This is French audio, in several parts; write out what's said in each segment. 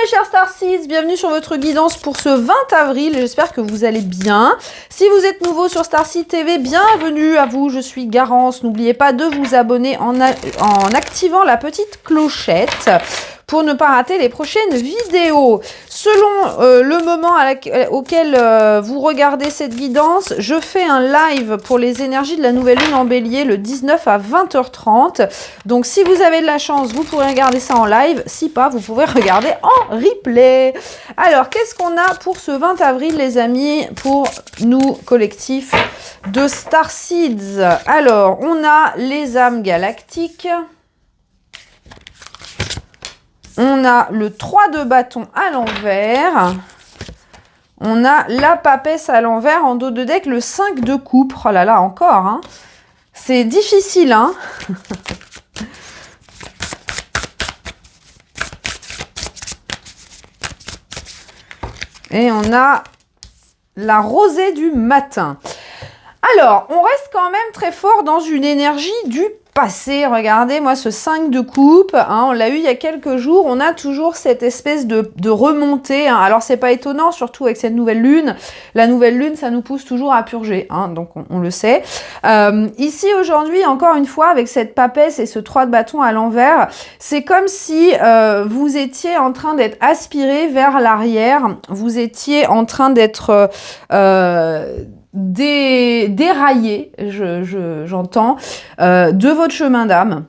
mes chers Starseeds, bienvenue sur votre guidance pour ce 20 avril, j'espère que vous allez bien. Si vous êtes nouveau sur Starseed TV, bienvenue à vous, je suis Garance. N'oubliez pas de vous abonner en activant la petite clochette pour ne pas rater les prochaines vidéos. Selon le moment auquel vous regardez cette guidance, je fais un live pour les énergies de la nouvelle lune en bélier le 19 à 20h30. Donc si vous avez de la chance, vous pourrez regarder ça en live. Si pas, vous pouvez regarder en replay. Alors, qu'est-ce qu'on a pour ce 20 avril, les amis, pour nous, collectifs de Starseeds? Alors, on a les âmes galactiques. On a le 3 de bâton à l'envers. On a la papesse à l'envers en dos de deck, le 5 de coupe. Oh là là, encore. Hein. C'est difficile. Hein. Et on a la rosée du matin. Alors, on reste quand même très fort dans une énergie du passé. Regardez, moi, ce 5 de coupe, hein, on l'a eu il y a quelques jours. On a toujours cette espèce de remontée. Hein. Alors, c'est pas étonnant, surtout avec cette nouvelle lune. La nouvelle lune, ça nous pousse toujours à purger. Hein, donc, on le sait. Ici, aujourd'hui, encore une fois, avec cette papesse et ce 3 de bâton à l'envers, c'est comme si vous étiez en train d'être aspiré vers l'arrière. Vous étiez en train d'être... déraillé, j'entends, de votre chemin d'âme,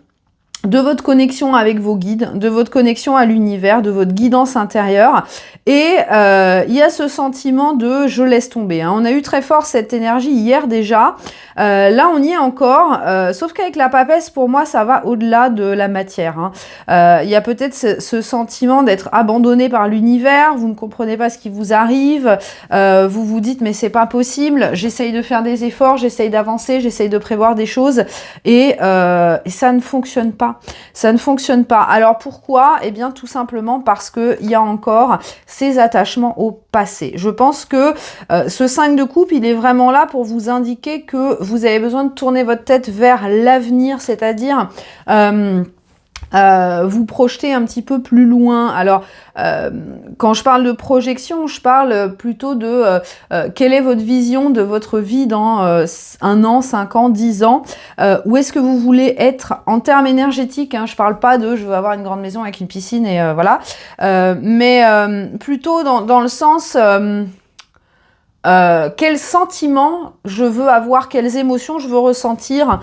de votre connexion avec vos guides, de votre connexion à l'univers, de votre guidance intérieure. Et il y a ce sentiment de « je laisse tomber ». Hein. On a eu très fort cette énergie hier déjà. Là, on y est encore. Sauf qu'avec la papesse, pour moi, ça va au-delà de la matière. Hein. Il y a peut-être ce sentiment d'être abandonné par l'univers. Vous ne comprenez pas ce qui vous arrive. Vous vous dites « mais c'est pas possible. J'essaye de faire des efforts, j'essaye d'avancer, j'essaye de prévoir des choses. » Et ça ne fonctionne pas. Ça ne fonctionne pas. Alors pourquoi? Eh bien tout simplement parce qu'il y a encore ces attachements au passé. Je pense que ce 5 de coupe, il est vraiment là pour vous indiquer que vous avez besoin de tourner votre tête vers l'avenir, c'est-à-dire vous projeter un petit peu plus loin. Alors, quand je parle de projection, je parle plutôt de quelle est votre vision de votre vie dans 1 an, 5 ans, 10 ans. Où est-ce que vous voulez être en termes énergétiques, hein. Je parle pas de je veux avoir une grande maison avec une piscine et voilà. Mais plutôt dans le sens... quels sentiments je veux avoir, quelles émotions je veux ressentir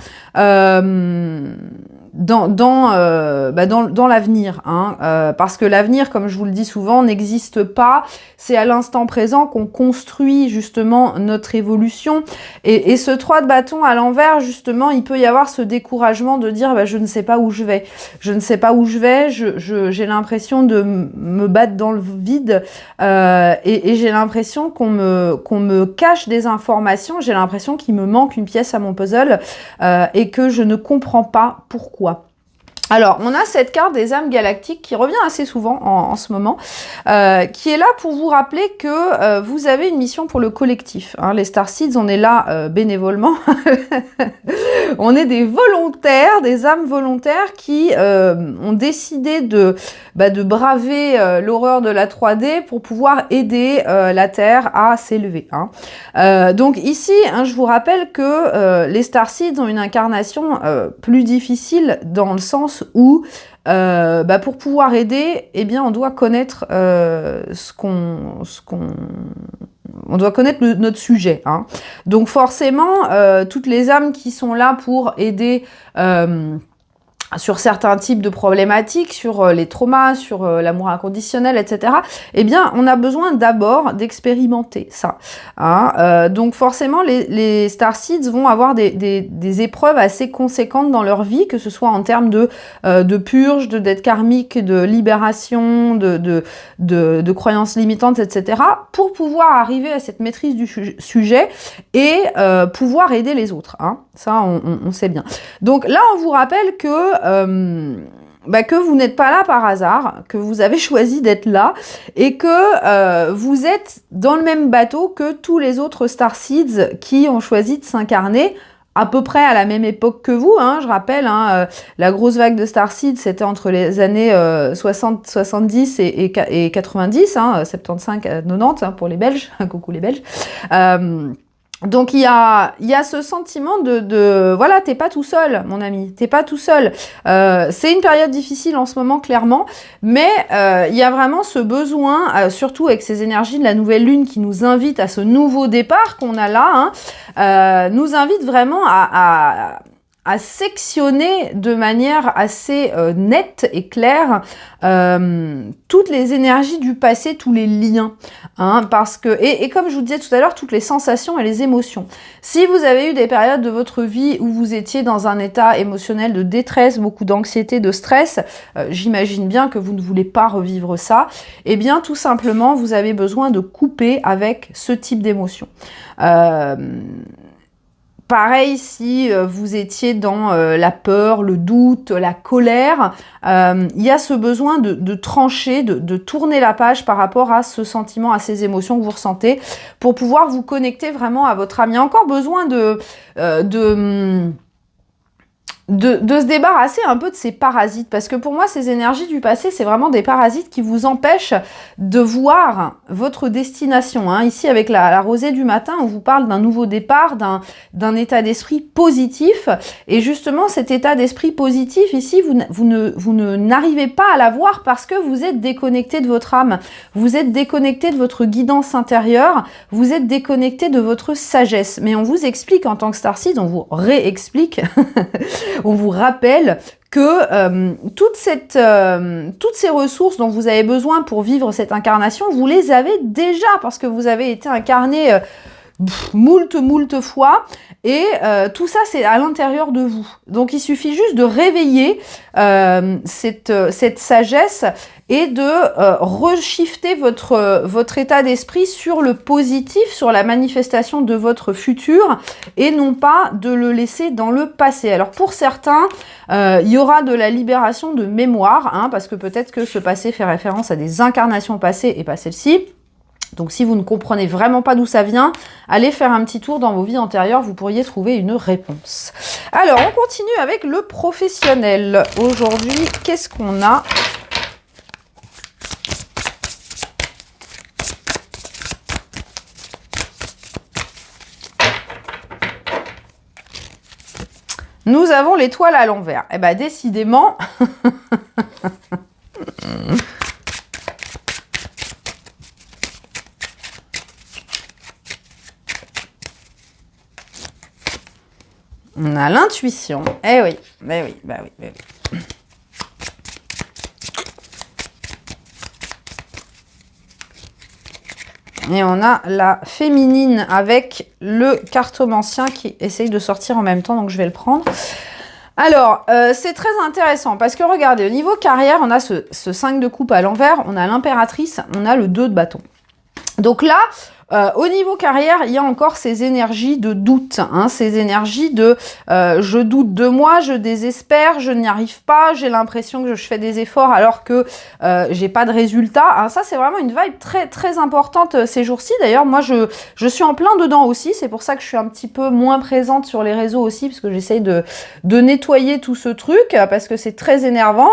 dans l'avenir, hein, parce que l'avenir, comme je vous le dis souvent, n'existe pas. C'est à l'instant présent qu'on construit justement notre évolution. Et ce 3 de bâton à l'envers, justement, il peut y avoir ce découragement de dire je ne sais pas où je vais. Je ne sais pas où je vais, j'ai l'impression de me battre dans le vide et j'ai l'impression qu'on me cache des informations, j'ai l'impression qu'il me manque une pièce à mon puzzle et que je ne comprends pas pourquoi. Alors, on a cette carte des âmes galactiques qui revient assez souvent en ce moment, qui est là pour vous rappeler que vous avez une mission pour le collectif. Hein. Les Starseeds, on est là bénévolement. On est des volontaires, des âmes volontaires qui ont décidé de braver l'horreur de la 3D pour pouvoir aider la Terre à s'élever. Hein. Donc ici, hein, je vous rappelle que les Starseeds ont une incarnation plus difficile dans le sens où pour pouvoir aider, eh bien, on doit connaître on doit connaître notre sujet. Hein. Donc forcément, toutes les âmes qui sont là pour aider sur certains types de problématiques, sur les traumas, sur l'amour inconditionnel, etc., eh bien, on a besoin d'abord d'expérimenter ça. Hein. Donc, forcément, les Starseeds vont avoir des épreuves assez conséquentes dans leur vie, que ce soit en termes de purge, de dette karmique, de libération, de croyances limitantes, etc., pour pouvoir arriver à cette maîtrise du sujet et pouvoir aider les autres. Hein. Ça, on sait bien. Donc là, on vous rappelle que vous n'êtes pas là par hasard, que vous avez choisi d'être là et que vous êtes dans le même bateau que tous les autres Starseeds qui ont choisi de s'incarner à peu près à la même époque que vous, hein, je rappelle, hein, la grosse vague de Starseed, c'était entre les années 70 et 90, hein, 75 à 90 hein, pour les Belges, coucou les Belges. Donc il y a ce sentiment de voilà, t'es pas tout seul, mon ami, t'es pas tout seul. C'est une période difficile en ce moment, clairement, mais il y a vraiment ce besoin, surtout avec ces énergies de la nouvelle lune qui nous invite à ce nouveau départ qu'on a là, hein, nous invite vraiment à sectionner de manière assez nette et claire toutes les énergies du passé, tous les liens. Hein, parce que, et comme je vous disais tout à l'heure, toutes les sensations et les émotions. Si vous avez eu des périodes de votre vie où vous étiez dans un état émotionnel de détresse, beaucoup d'anxiété, de stress, j'imagine bien que vous ne voulez pas revivre ça, eh bien tout simplement, vous avez besoin de couper avec ce type d'émotion. Pareil, si vous étiez dans la peur, le doute, la colère, il y a ce besoin de trancher, de tourner la page par rapport à ce sentiment, à ces émotions que vous ressentez, pour pouvoir vous connecter vraiment à votre âme. Il y a encore besoin de se débarrasser un peu de ces parasites, parce que pour moi, ces énergies du passé, c'est vraiment des parasites qui vous empêchent de voir votre destination. Hein. Ici, avec la rosée du matin, on vous parle d'un nouveau départ, d'un état d'esprit positif, et justement, cet état d'esprit positif, ici, vous n'arrivez pas à l'avoir parce que vous êtes déconnecté de votre âme, vous êtes déconnecté de votre guidance intérieure, vous êtes déconnecté de votre sagesse. Mais on vous explique en tant que Starseed, on vous réexplique on vous rappelle que toutes ces ressources dont vous avez besoin pour vivre cette incarnation, vous les avez déjà parce que vous avez été incarné moult fois et tout ça c'est à l'intérieur de vous. Donc il suffit juste de réveiller cette sagesse et de reshifter votre état d'esprit sur le positif, sur la manifestation de votre futur et non pas de le laisser dans le passé. Alors pour certains, il y aura de la libération de mémoire, hein, parce que peut-être que ce passé fait référence à des incarnations passées et pas celle-ci. Donc si vous ne comprenez vraiment pas d'où ça vient, allez faire un petit tour dans vos vies antérieures, vous pourriez trouver une réponse. Alors, on continue avec le professionnel. Aujourd'hui, qu'est-ce qu'on a ? Nous avons l'étoile à l'envers. Eh bien, décidément... On a l'intuition. Eh oui, bah oui. Et on a la féminine avec le cartomancien qui essaye de sortir en même temps, donc je vais le prendre. Alors, c'est très intéressant parce que regardez, au niveau carrière, on a ce 5 de coupe à l'envers, on a l'impératrice, on a le 2 de bâton. Donc là, au niveau carrière, il y a encore ces énergies de doute, hein, ces énergies de je doute de moi, je désespère, je n'y arrive pas, j'ai l'impression que je fais des efforts alors que j'ai pas de résultat. Hein, ça, c'est vraiment une vibe très très importante ces jours-ci. D'ailleurs, moi, je suis en plein dedans aussi. C'est pour ça que je suis un petit peu moins présente sur les réseaux aussi, parce que j'essaye de nettoyer tout ce truc, parce que c'est très énervant.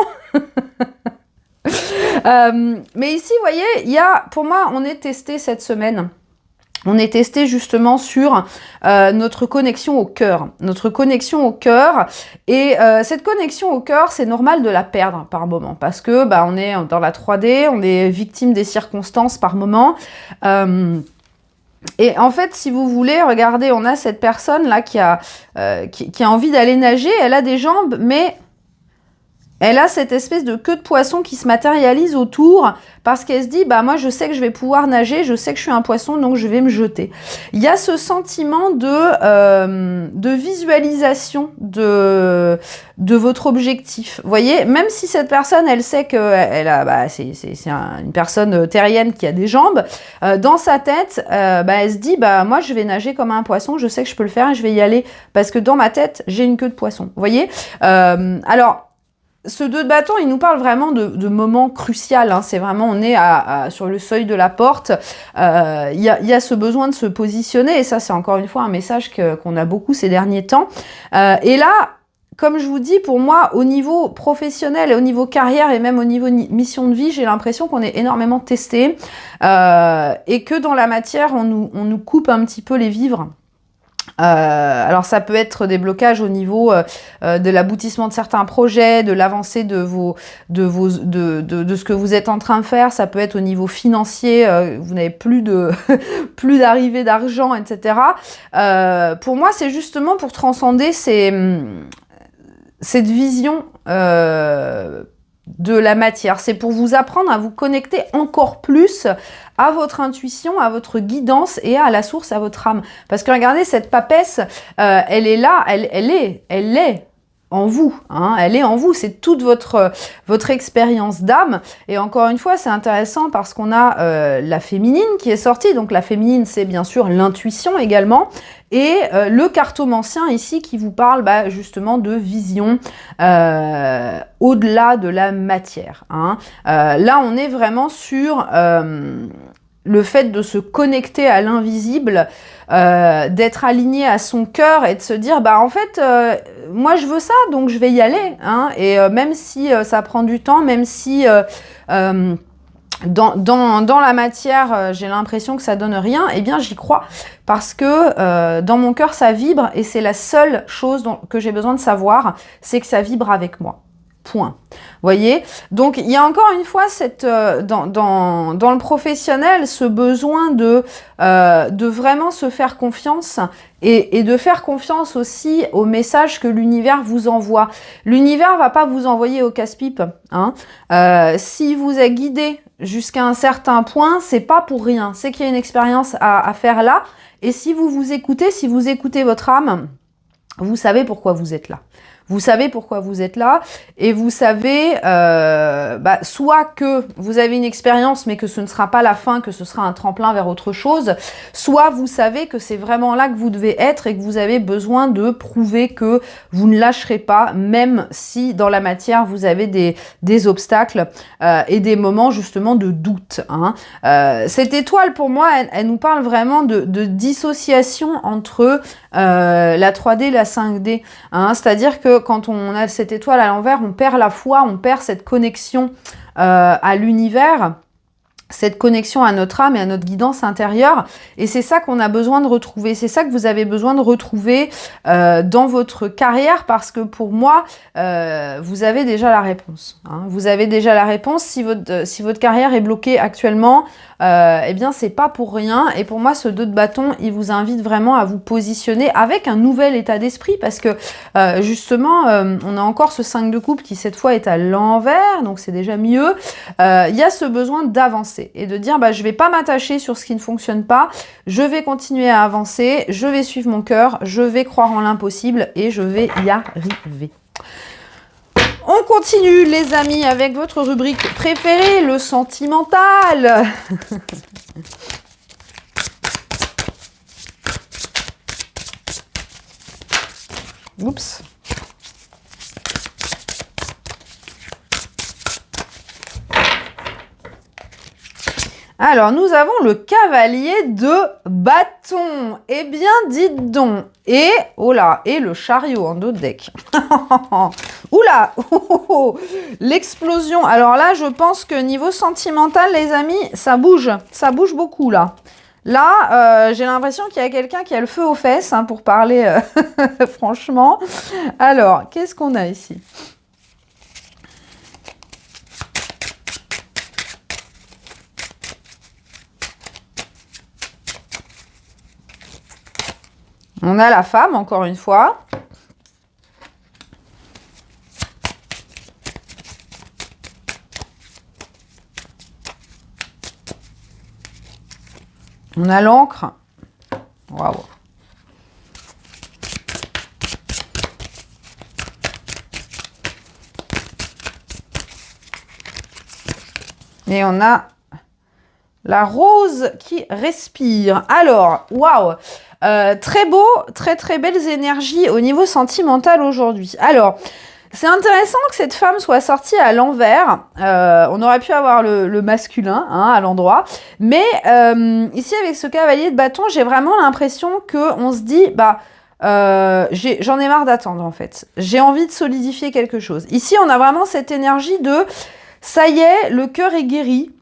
Mais ici, vous voyez, il y a, pour moi, on est testé cette semaine. On est testé justement sur notre connexion au cœur. Notre connexion au cœur. Et cette connexion au cœur, c'est normal de la perdre par moment. Parce que bah, on est dans la 3D, on est victime des circonstances par moment. Et en fait, si vous voulez, regardez, on a cette personne-là qui a envie d'aller nager. Elle a des jambes, mais... elle a cette espèce de queue de poisson qui se matérialise autour parce qu'elle se dit, bah moi je sais que je vais pouvoir nager, je sais que je suis un poisson, donc je vais me jeter. Il y a ce sentiment de visualisation de votre objectif. Vous voyez, même si cette personne, elle sait que c'est une personne terrienne qui a des jambes, dans sa tête, elle se dit, bah moi je vais nager comme un poisson, je sais que je peux le faire et je vais y aller parce que dans ma tête, j'ai une queue de poisson. Vous voyez, alors... ce 2 de bâton, il nous parle vraiment de moments crucial. Hein. C'est vraiment, on est sur le seuil de la porte. Il y a ce besoin de se positionner. Et ça, c'est encore une fois un message qu'on a beaucoup ces derniers temps. Et là, comme je vous dis, pour moi, au niveau professionnel et au niveau carrière et même au niveau mission de vie, j'ai l'impression qu'on est énormément testé et que dans la matière, on nous coupe un petit peu les vivres. Alors ça peut être des blocages au niveau de l'aboutissement de certains projets, de l'avancée de ce que vous êtes en train de faire. Ça peut être au niveau financier, vous n'avez plus plus d'arrivée d'argent, etc. Pour moi, c'est justement pour transcender cette vision de la matière. C'est pour vous apprendre à vous connecter encore plus à votre intuition, à votre guidance et à la source, à votre âme. Parce que regardez, cette papesse, elle est là, elle est en vous, hein, elle est en vous, c'est toute votre expérience d'âme. Et encore une fois, c'est intéressant parce qu'on a la féminine qui est sortie. Donc la féminine, c'est bien sûr l'intuition également. Et le cartomancien ici qui vous parle justement de vision au-delà de la matière. Hein. Là, on est vraiment sur le fait de se connecter à l'invisible, d'être aligné à son cœur et de se dire, en fait, moi je veux ça, donc je vais y aller. Hein. Et même si ça prend du temps, même si dans la matière, j'ai l'impression que ça donne rien, eh bien j'y crois parce que dans mon cœur ça vibre et c'est la seule chose que j'ai besoin de savoir, c'est que ça vibre avec moi. Point. Voyez? Donc il y a encore une fois dans le professionnel ce besoin de vraiment se faire confiance et de faire confiance aussi au message que l'univers vous envoie. L'univers va pas vous envoyer au casse-pipe. Hein. Si vous a guidé jusqu'à un certain point, c'est pas pour rien. C'est qu'il y a une expérience à faire là. Et si vous écoutez, si vous écoutez votre âme, vous savez pourquoi vous êtes là. Vous savez pourquoi vous êtes là et vous savez soit que vous avez une expérience mais que ce ne sera pas la fin, que ce sera un tremplin vers autre chose, soit vous savez que c'est vraiment là que vous devez être et que vous avez besoin de prouver que vous ne lâcherez pas, même si dans la matière vous avez des obstacles et des moments justement de doute. Hein. Cette étoile pour moi, elle nous parle vraiment de dissociation entre la 3D et la 5D. Hein. C'est-à-dire que quand on a cette étoile à l'envers, on perd la foi, on perd cette connexion à l'univers, cette connexion à notre âme et à notre guidance intérieure. Et c'est ça qu'on a besoin de retrouver. C'est ça que vous avez besoin de retrouver dans votre carrière parce que pour moi, vous avez déjà la réponse. Hein. Vous avez déjà la réponse. Si votre carrière est bloquée actuellement, eh bien, c'est pas pour rien. Et pour moi, ce 2 de bâton, il vous invite vraiment à vous positionner avec un nouvel état d'esprit parce que justement, on a encore ce 5 de coupe qui cette fois est à l'envers, donc c'est déjà mieux. Il y a ce besoin d'avancer et de dire je vais pas m'attacher sur ce qui ne fonctionne pas, je vais continuer à avancer, je vais suivre mon cœur, je vais croire en l'impossible et je vais y arriver. On continue les amis avec votre rubrique préférée, le sentimental. Oups. Alors, nous avons le cavalier de bâton. Eh bien, dites donc. Et, oh là, et le chariot en dos de deck. Oula, l'explosion. Alors là, je pense que niveau sentimental, les amis, ça bouge beaucoup là. Là, j'ai l'impression qu'il y a quelqu'un qui a le feu aux fesses, hein, pour parler franchement. Alors, qu'est-ce qu'on a ici ? On a la femme, encore une fois. On a l'encre. Waouh. Et on a la rose qui respire. Alors, waouh. Très beau, très belles énergies au niveau sentimental aujourd'hui. Alors, C'est intéressant que cette femme soit sortie à l'envers. On aurait pu avoir le masculin hein, à l'endroit. Mais ici, avec ce cavalier de bâton, j'ai vraiment l'impression qu'on se dit, bah, j'en ai marre d'attendre en fait. J'ai envie de solidifier quelque chose. Ici, on a vraiment cette énergie de, ça y est, le cœur est guéri.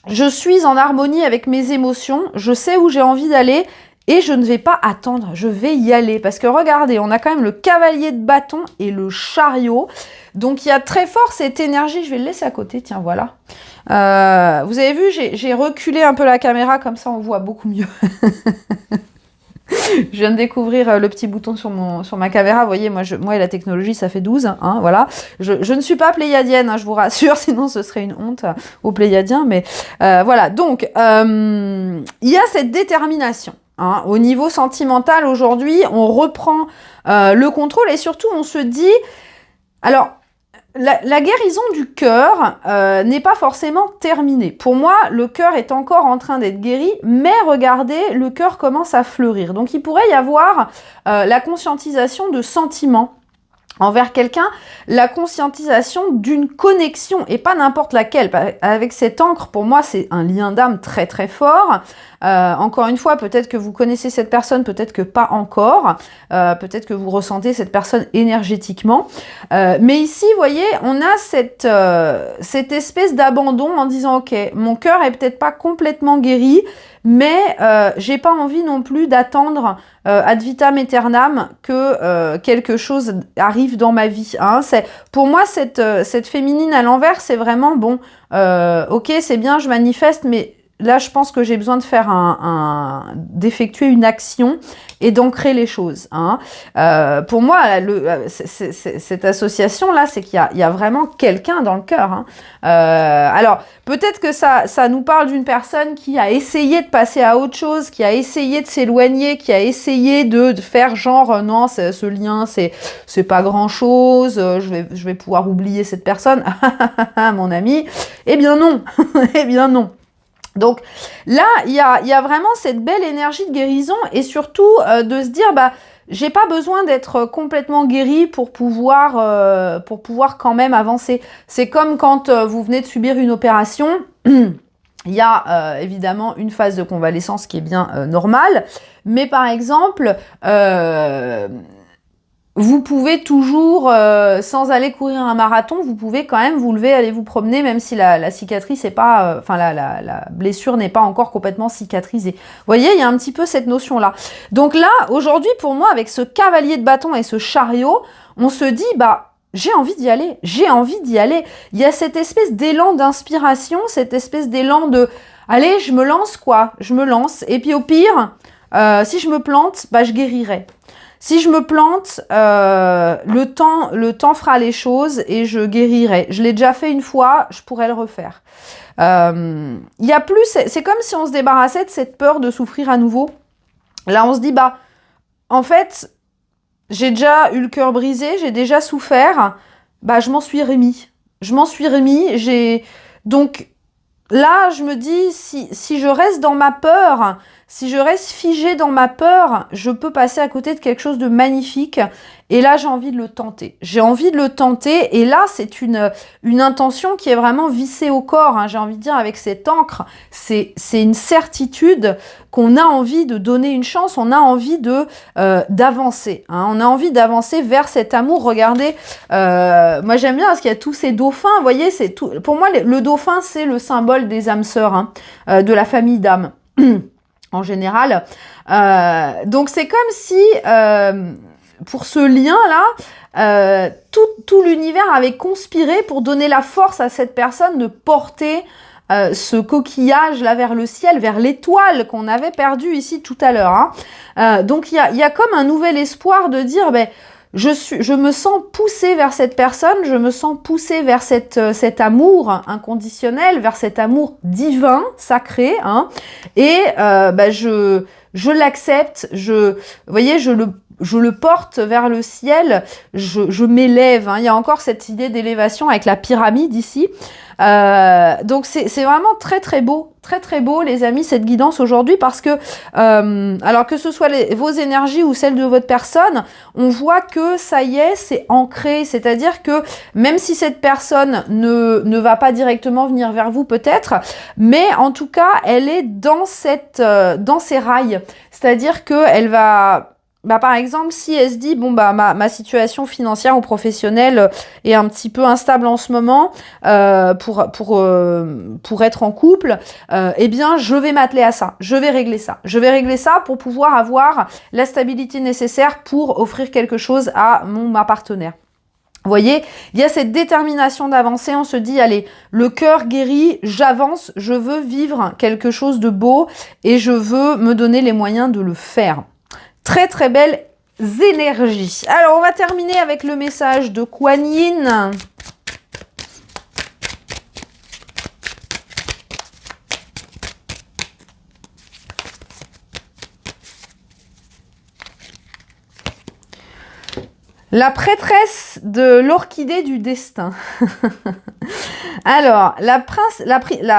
Je suis en harmonie avec mes émotions. Je sais où j'ai envie d'aller. Et je ne vais pas attendre, je vais y aller. Parce que regardez, on a quand même le cavalier de bâton et le chariot. Donc il y a très fort cette énergie. Je vais le laisser à côté, tiens, voilà. Vous avez vu, j'ai reculé un peu la caméra, comme ça on voit beaucoup mieux. Je viens de découvrir le petit bouton sur ma caméra. Vous voyez, moi et la technologie, ça fait 12. Hein, voilà. Je ne suis pas pléiadienne, hein, je vous rassure, sinon ce serait une honte aux pléiadiens. Mais voilà, donc il y a cette détermination. Hein, au niveau sentimental, aujourd'hui, on reprend le contrôle et surtout, on se dit... Alors, la guérison du cœur n'est pas forcément terminée. Pour moi, le cœur est encore en train d'être guéri, mais regardez, le cœur commence à fleurir. Donc, il pourrait y avoir la conscientisation de sentiments envers quelqu'un, la conscientisation d'une connexion, et pas n'importe laquelle. Avec cette encre, pour moi, c'est un lien d'âme très très fort. Encore une fois, peut-être que vous connaissez cette personne, peut-être que pas encore. Peut-être que vous ressentez cette personne énergétiquement. Mais ici, vous voyez, on a cette espèce d'abandon en disant « Ok, mon cœur est peut-être pas complètement guéri, mais j'ai pas envie non plus d'attendre ad vitam aeternam que quelque chose arrive dans ma vie. Hein. Pour moi, cette féminine à l'envers, c'est vraiment bon. Ok, c'est bien, je manifeste, mais là, je pense que j'ai besoin de faire d'effectuer une action et d'ancrer les choses. Hein. Pour moi, cette association-là, c'est qu'il y a vraiment quelqu'un dans le cœur. Hein. Alors, peut-être que ça nous parle d'une personne qui a essayé de passer à autre chose, qui a essayé de s'éloigner, qui a essayé de faire genre, non, ce lien, c'est pas grand-chose, je vais pouvoir oublier cette personne, mon ami. Eh bien non, eh bien non. Donc là, il y a vraiment cette belle énergie de guérison et surtout de se dire, bah, j'ai pas besoin d'être complètement guérie pour pouvoir quand même avancer. C'est comme quand vous venez de subir une opération. Il y a évidemment une phase de convalescence qui est bien normale, mais par exemple, vous pouvez toujours, sans aller courir un marathon, vous pouvez quand même vous lever, aller vous promener, même si la cicatrice n'est pas, la blessure n'est pas encore complètement cicatrisée. Vous voyez, il y a un petit peu cette notion-là. Donc là, aujourd'hui, pour moi, avec ce cavalier de bâton et ce chariot, on se dit, bah, j'ai envie d'y aller, j'ai envie d'y aller. Il y a cette espèce d'élan d'inspiration, cette espèce d'élan de, allez, je me lance quoi, je me lance. Et puis au pire, si je me plante, bah, je guérirai. Si je me plante, le temps fera les choses et je guérirai. Je l'ai déjà fait une fois, je pourrais le refaire. Il y a plus, c'est comme si on se débarrassait de cette peur de souffrir à nouveau. Là, on se dit, bah, en fait, j'ai déjà eu le cœur brisé, j'ai déjà souffert, bah, je m'en suis remis. Donc, là, je me dis, si je reste dans ma peur, si je reste figée dans ma peur, je peux passer à côté de quelque chose de magnifique. Et là, j'ai envie de le tenter. J'ai envie de le tenter. Et là, c'est une intention qui est vraiment vissée au corps. Hein. J'ai envie de dire, avec cette encre, c'est une certitude qu'on a envie de donner une chance. On a envie d'avancer. Hein. On a envie d'avancer vers cet amour. Regardez, moi j'aime bien parce qu'il y a tous ces dauphins. Vous voyez, c'est tout. Pour moi, le dauphin, c'est le symbole des âmes sœurs, hein, de la famille d'âmes. En général. Donc c'est comme si, pour ce lien-là, tout l'univers avait conspiré pour donner la force à cette personne de porter ce coquillage-là vers le ciel, vers l'étoile qu'on avait perdue ici tout à l'heure. Hein. Donc il y a comme un nouvel espoir de dire, ben, je me sens poussée vers cette personne, je me sens poussée vers cet amour inconditionnel, vers cet amour divin, sacré, hein, et je l'accepte, vous voyez, je je le porte vers le ciel, je m'élève. Hein. Il y a encore cette idée d'élévation avec la pyramide ici. Donc c'est vraiment très très beau, les amis, cette guidance aujourd'hui, parce que alors que ce soit vos énergies ou celles de votre personne, on voit que ça y est, c'est ancré, c'est-à-dire que même si cette personne ne va pas directement venir vers vous peut-être, mais en tout cas elle est dans ces rails, c'est-à-dire que elle va par exemple, si elle se dit, bon, ma situation financière ou professionnelle est un petit peu instable en ce moment, pour être en couple, eh bien, je vais m'atteler à ça. Je vais régler ça. Je vais régler ça pour pouvoir avoir la stabilité nécessaire pour offrir quelque chose à ma partenaire. Vous voyez, il y a cette détermination d'avancer, on se dit, allez, le cœur guéri, j'avance, je veux vivre quelque chose de beau et je veux me donner les moyens de le faire. Très très belles énergies. Alors, on va terminer avec le message de Kuan Yin. La prêtresse de l'orchidée du destin. Alors, la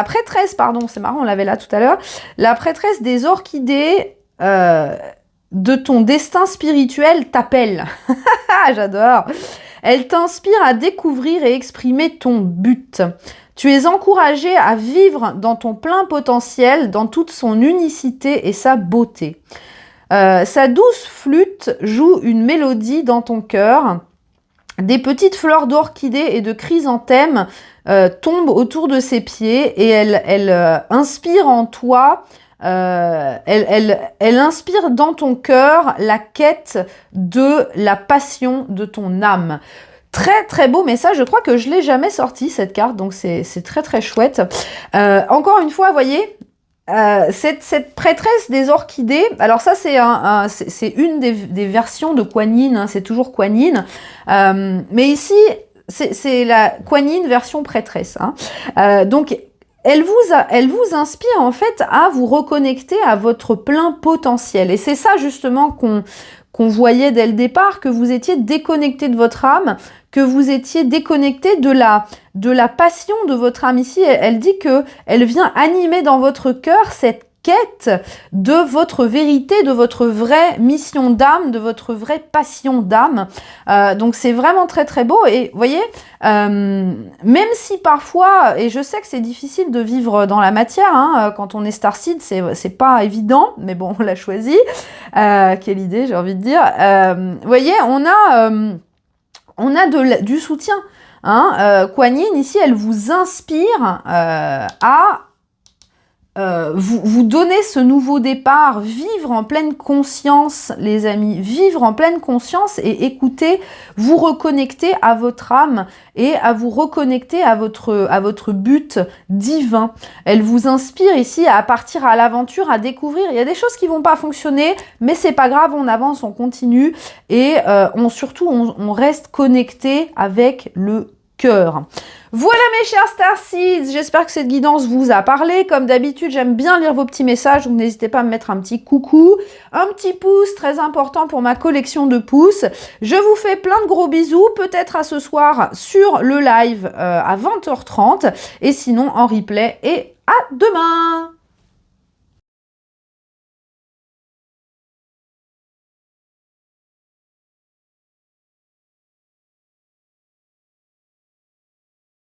prêtresse, pardon, c'est marrant, on l'avait là tout à l'heure. La prêtresse des orchidées de ton destin spirituel t'appelle. J'adore. Elle t'inspire à découvrir et exprimer ton but. Tu es encouragé à vivre dans ton plein potentiel, dans toute son unicité et sa beauté. Sa douce flûte joue une mélodie dans ton cœur. Des petites fleurs d'orchidées et de chrysanthèmes tombent autour de ses pieds et elle inspire en toi. Elle inspire dans ton cœur la quête de la passion de ton âme. Très très beau message, je crois que je l'ai jamais sorti cette carte, donc c'est très très chouette. Encore une fois, vous voyez, cette prêtresse des orchidées, alors ça c'est une des versions de Kuan Yin, hein, c'est toujours Kuan Yin, mais ici c'est la Kuan Yin version prêtresse. Hein. Donc elle vous inspire en fait à vous reconnecter à votre plein potentiel. Et c'est ça justement qu'on voyait dès le départ, que vous étiez déconnecté de votre âme, que vous étiez déconnecté de la passion de votre âme. Ici, elle dit que elle vient animer dans votre cœur cette quête de votre vérité, de votre vraie mission d'âme, de votre vraie passion d'âme. Donc c'est vraiment très très beau. Et vous voyez, même si parfois, et je sais que c'est difficile de vivre dans la matière, hein, quand on est starseed, c'est pas évident, mais bon, on l'a choisi. Quelle idée, j'ai envie de dire. Vous voyez, on a du soutien. Hein. Kuan Yin, ici, elle vous inspire à vous donner ce nouveau départ, vivre en pleine conscience, les amis, vivre en pleine conscience et écouter, vous reconnecter à votre âme et à vous reconnecter à votre but divin. Elle vous inspire ici à partir à l'aventure, à découvrir. Il y a des choses qui vont pas fonctionner, mais c'est pas grave, on avance, on continue et on reste connecté avec le cœur. Voilà mes chers Starseeds, j'espère que cette guidance vous a parlé. Comme d'habitude, j'aime bien lire vos petits messages, donc n'hésitez pas à me mettre un petit coucou, un petit pouce, très important pour ma collection de pouces. Je vous fais plein de gros bisous, peut-être à ce soir sur le live à 20h30, et sinon en replay, et à demain!